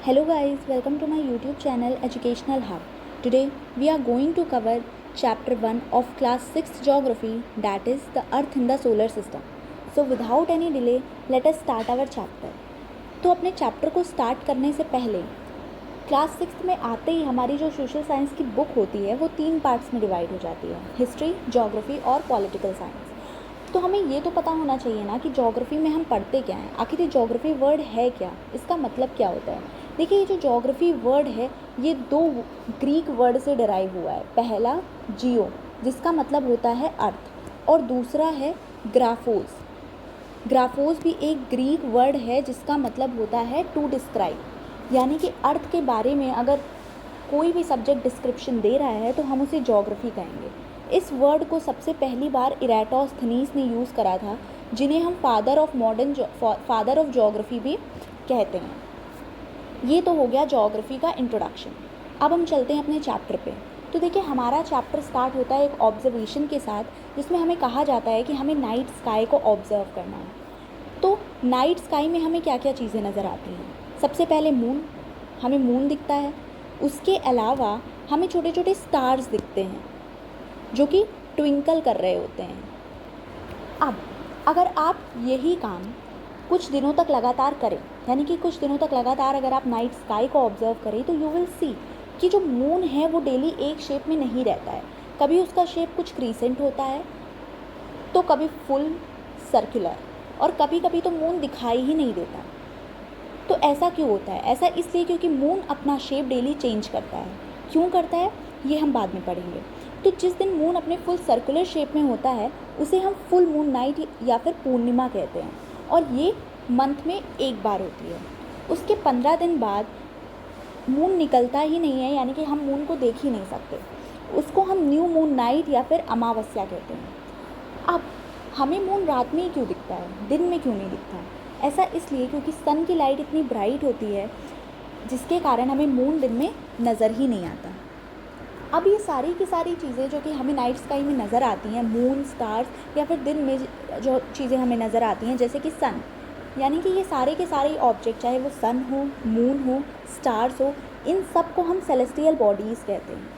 Hello guys, welcome to my YouTube channel Educational Hub. Today we are going to cover chapter 1 of class 6 geography, that is the earth in the solar system. So without any delay, let us start our chapter. तो अपने chapter को start करने से पहले class 6 में आते ही हमारी जो सोशल साइंस की बुक होती है वो 3 पार्ट्स में डिवाइड हो जाती है, हिस्ट्री, ज्योग्राफी और पॉलिटिकल साइंस। तो हमें ये तो पता होना चाहिए ना कि ज्योग्राफी में हम पढ़ते क्या हैं, आखिर ये ज्योग्राफी वर्ड है क्या, इसका मतलब क्या होता है। देखिए, ये जो ज्योग्राफी वर्ड है ये 2 ग्रीक वर्ड से डिराइव हुआ है। पहला जियो, जिसका मतलब होता है अर्थ, और दूसरा है ग्राफोस। ग्राफोस भी एक ग्रीक वर्ड है जिसका मतलब होता है टू डिस्क्राइब, यानी कि अर्थ के बारे में अगर कोई भी सब्जेक्ट डिस्क्रिप्शन दे रहा है तो हम उसे ज्योग्राफी कहेंगे। इस वर्ड को सबसे पहली बार इराटोस्थनीस ने यूज़ करा था, जिन्हें हम फादर ऑफ ज्योग्राफी भी कहते हैं। ये तो हो गया ज्योग्राफी का इंट्रोडक्शन। अब हम चलते हैं अपने चैप्टर पे। तो देखिए, हमारा चैप्टर स्टार्ट होता है एक ऑब्जर्वेशन के साथ, जिसमें हमें कहा जाता है कि हमें नाइट स्काई को ऑब्जर्व करना है। तो नाइट स्काई में हमें क्या क्या चीज़ें नज़र आती हैं। सबसे पहले मून, हमें मून दिखता है। उसके अलावा हमें छोटे छोटे स्टार्स दिखते हैं जो कि ट्विंकल कर रहे होते हैं। अब अगर आप यही काम कुछ दिनों तक लगातार करें, यानी कि कुछ दिनों तक लगातार अगर आप नाइट स्काई को ऑब्जर्व करें, तो यू विल सी कि जो मून है वो डेली एक शेप में नहीं रहता है। कभी उसका शेप कुछ क्रीसेंट होता है, तो कभी फुल सर्कुलर, और कभी कभी तो मून दिखाई ही नहीं देता। तो ऐसा क्यों होता है? ऐसा इसलिए क्योंकि मून अपना शेप डेली चेंज करता है। क्यों करता है ये हम बाद में पढ़ेंगे। तो जिस दिन मून अपने फुल सर्कुलर शेप में होता है उसे हम फुल मून नाइट या फिर पूर्णिमा कहते हैं, और ये मंथ में एक बार होती है। उसके 15 दिन बाद मून निकलता ही नहीं है, यानी कि हम मून को देख ही नहीं सकते। उसको हम न्यू मून नाइट या फिर अमावस्या कहते हैं। अब हमें मून रात में ही क्यों दिखता है, दिन में क्यों नहीं दिखता? ऐसा इसलिए क्योंकि सन की लाइट इतनी ब्राइट होती है जिसके कारण हमें मून दिन में नज़र ही नहीं आता। अब ये सारी की सारी चीज़ें जो कि हमें नाइट स्काई में नज़र आती हैं, मून, स्टार्स या फिर दिन में जो चीज़ें हमें नज़र आती हैं जैसे कि सन, यानी कि ये सारे के सारे ऑब्जेक्ट, चाहे वो सन हो, मून हो, स्टार्स हो, इन सब को हम सेलेस्टियल बॉडीज़ कहते हैं,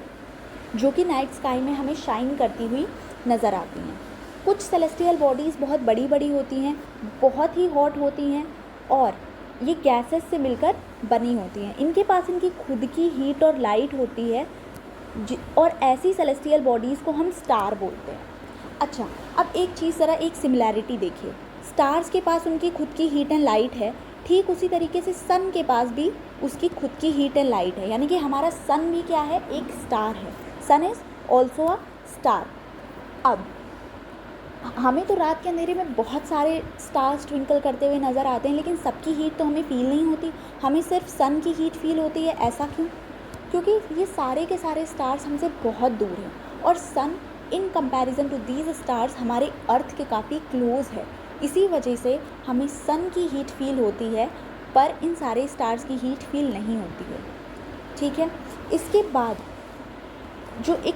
जो कि नाइट स्काई में हमें शाइन करती हुई नज़र आती हैं। कुछ सेलेस्टियल बॉडीज़ बहुत बड़ी बड़ी होती हैं, बहुत ही हॉट होती हैं, और ये गैसेस से मिलकर बनी होती हैं। इनके पास इनकी खुद की हीट और लाइट होती है, और ऐसी सेलेस्टियल बॉडीज़ को हम स्टार बोलते हैं। अच्छा, अब एक चीज़ ज़रा एक सिमिलैरिटी देखिए। स्टार्स के पास उनकी खुद की हीट एंड लाइट है, ठीक उसी तरीके से सन के पास भी उसकी खुद की हीट एंड लाइट है, यानी कि हमारा सन भी क्या है, एक स्टार है। सन इज़ ऑल्सो अ स्टार। अब हमें तो रात के अंधेरे में बहुत सारे स्टार्स ट्विंकल करते हुए नज़र आते हैं, लेकिन सबकी हीट तो हमें फील नहीं होती, हमें सिर्फ सन की हीट फील होती है। ऐसा क्यों? क्योंकि ये सारे के सारे स्टार्स हमसे बहुत दूर हैं, और sun in comparison to these stars हमारे अर्थ के काफ़ी क्लोज है। इसी वजह से हमें सन की हीट फील होती है, पर इन सारे स्टार्स की हीट फील नहीं होती है। ठीक है। इसके बाद जो एक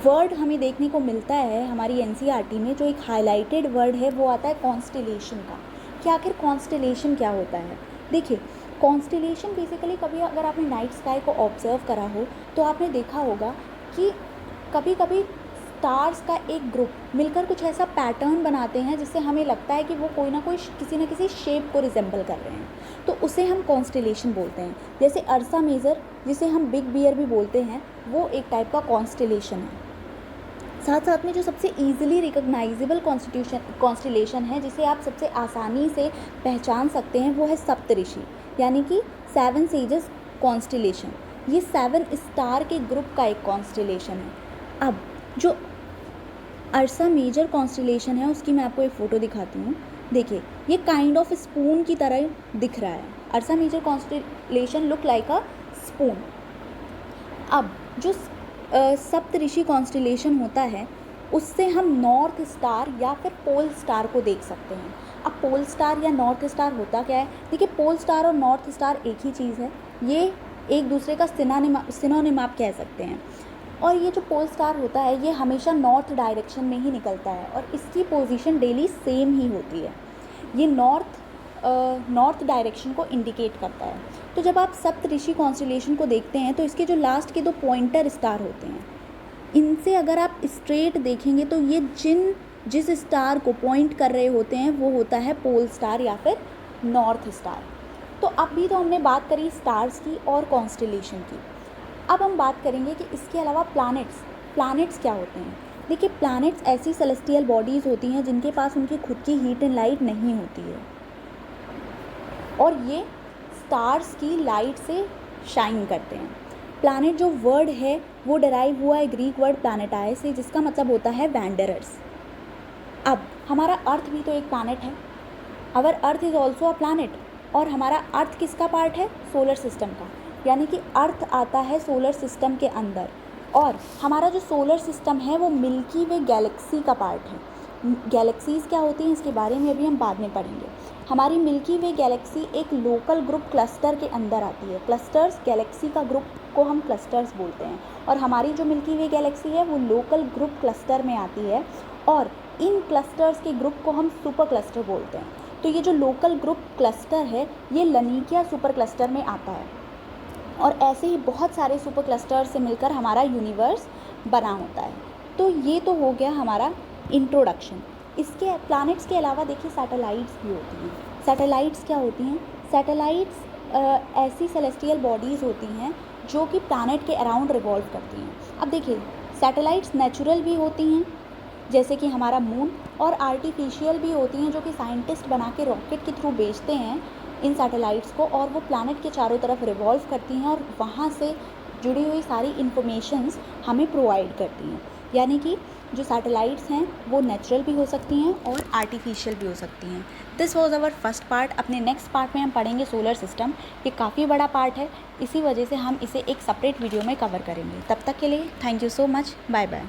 वर्ड हमें देखने को मिलता है हमारी एनसीईआरटी में, जो एक हाईलाइटेड वर्ड है, वो आता है कॉन्स्टेलेशन का। कि आखिर कॉन्स्टेलेशन क्या होता है? देखिए, कॉन्स्टेलेशन बेसिकली, कभी अगर आपने नाइट स्काई को ऑब्जर्व करा हो तो आपने देखा होगा कि कभी कभी स्टार्स का एक ग्रुप मिलकर कुछ ऐसा पैटर्न बनाते हैं जिससे हमें लगता है कि वो कोई ना कोई किसी न किसी शेप को रिजेंबल कर रहे हैं, तो उसे हम कॉन्स्टेलेशन बोलते हैं। जैसे अर्सा मेजर, जिसे हम बिग बियर भी बोलते हैं, वो एक टाइप का कॉन्स्टेलेशन है। साथ साथ में जो सबसे ईजिली रिकॉग्नाइजेबल कॉन्स्टेलेशन है, जिसे आप सबसे आसानी से पहचान सकते हैं, वो है सप्तऋषि, यानी कि 7 सेजेस कॉन्स्टेलेशन। ये 7 स्टार के ग्रुप का एक कॉन्स्टेलेशन है। अब जो अर्सा मेजर कॉन्स्टेलेशन है उसकी मैं आपको एक फ़ोटो दिखाती हूँ। देखिए, ये काइंड ऑफ स्पून की तरह दिख रहा है। Ursa Major constellation look like a spoon. अब जो सप्तऋषि कॉन्स्टेलेशन होता है उससे हम नॉर्थ स्टार या फिर पोल स्टार को देख सकते हैं। अब पोल स्टार या नॉर्थ स्टार होता क्या है? देखिए, पोल स्टार और नॉर्थ स्टार एक ही चीज़ है, ये एक दूसरे का सिनोनिम आप कह सकते हैं। और ये जो पोल स्टार होता है ये हमेशा नॉर्थ डायरेक्शन में ही निकलता है, और इसकी पोजीशन डेली सेम ही होती है। ये नॉर्थ नॉर्थ डायरेक्शन को इंडिकेट करता है। तो जब आप सप्तऋषि कॉन्स्टेलेशन को देखते हैं तो इसके जो लास्ट के 2 पॉइंटर स्टार होते हैं, इनसे अगर आप स्ट्रेट देखेंगे तो ये जिस स्टार को पॉइंट कर रहे होते हैं वो होता है पोल स्टार या फिर नॉर्थ स्टार। तो अभी तो हमने बात करी स्टार्स की और कॉन्स्टेलेशन की। अब हम बात करेंगे कि इसके अलावा प्लैनेट्स क्या होते हैं। देखिए, प्लैनेट्स ऐसी सेलेस्टियल बॉडीज़ होती हैं जिनके पास उनकी खुद की हीट एंड लाइट नहीं होती है और ये स्टार्स की लाइट से शाइन करते हैं। प्लैनेट जो वर्ड है वो डिराइव हुआ है ग्रीक वर्ड प्लैनेटाई से, जिसका मतलब होता है वैंडरर्स। अब हमारा अर्थ भी तो एक प्लैनेट है, our earth is also a planet. और हमारा अर्थ किसका पार्ट है? सोलर सिस्टम का, यानी कि अर्थ आता है सोलर सिस्टम के अंदर। और हमारा जो सोलर सिस्टम है वो मिल्की वे गैलेक्सी का पार्ट है। गैलेक्सीज़ क्या होती हैं इसके बारे में अभी हम बाद में पढ़ेंगे। हमारी मिल्की वे गैलेक्सी एक लोकल ग्रुप क्लस्टर के अंदर आती है। क्लस्टर्स, गैलेक्सी का ग्रुप को हम क्लस्टर्स बोलते हैं और हमारी जो मिल्की वे गैलेक्सी है वो लोकल ग्रुप क्लस्टर में आती है और इन क्लस्टर्स के ग्रुप को हम सुपर क्लस्टर बोलते हैं। तो ये जो लोकल ग्रुप क्लस्टर है ये लनीकिया सुपर क्लस्टर में आता है और ऐसे ही बहुत सारे सुपर क्लस्टर से मिलकर हमारा यूनिवर्स बना होता है। तो ये तो हो गया हमारा इंट्रोडक्शन। इसके प्लैनेट्स के अलावा देखिए सैटेलाइट्स भी होती हैं। सैटेलाइट्स क्या होती हैं? सैटेलाइट्स ऐसी सेलेस्टियल बॉडीज़ होती हैं जो कि प्लैनेट के अराउंड रिवॉल्व करती हैं। अब देखिए, सैटेलाइट्स नेचुरल भी होती हैं जैसे कि हमारा मून, और आर्टिफिशियल भी होती हैं जो कि साइंटिस्ट बना के रॉकेट के थ्रू भेजते हैं इन सैटेलाइट्स को और वो प्लैनेट के चारों तरफ रिवॉल्व करती हैं और वहाँ से जुड़ी हुई सारी इन्फॉर्मेशंस हमें प्रोवाइड करती हैं। यानी कि जो सैटेलाइट्स हैं वो नेचुरल भी हो सकती हैं और आर्टिफिशियल भी हो सकती हैं। This was our first part. अपने नेक्स्ट पार्ट में हम पढ़ेंगे सोलर सिस्टम। ये काफ़ी बड़ा पार्ट है, इसी वजह से हम इसे एक सेपरेट वीडियो में कवर करेंगे। तब तक के लिए thank you so much. Bye bye.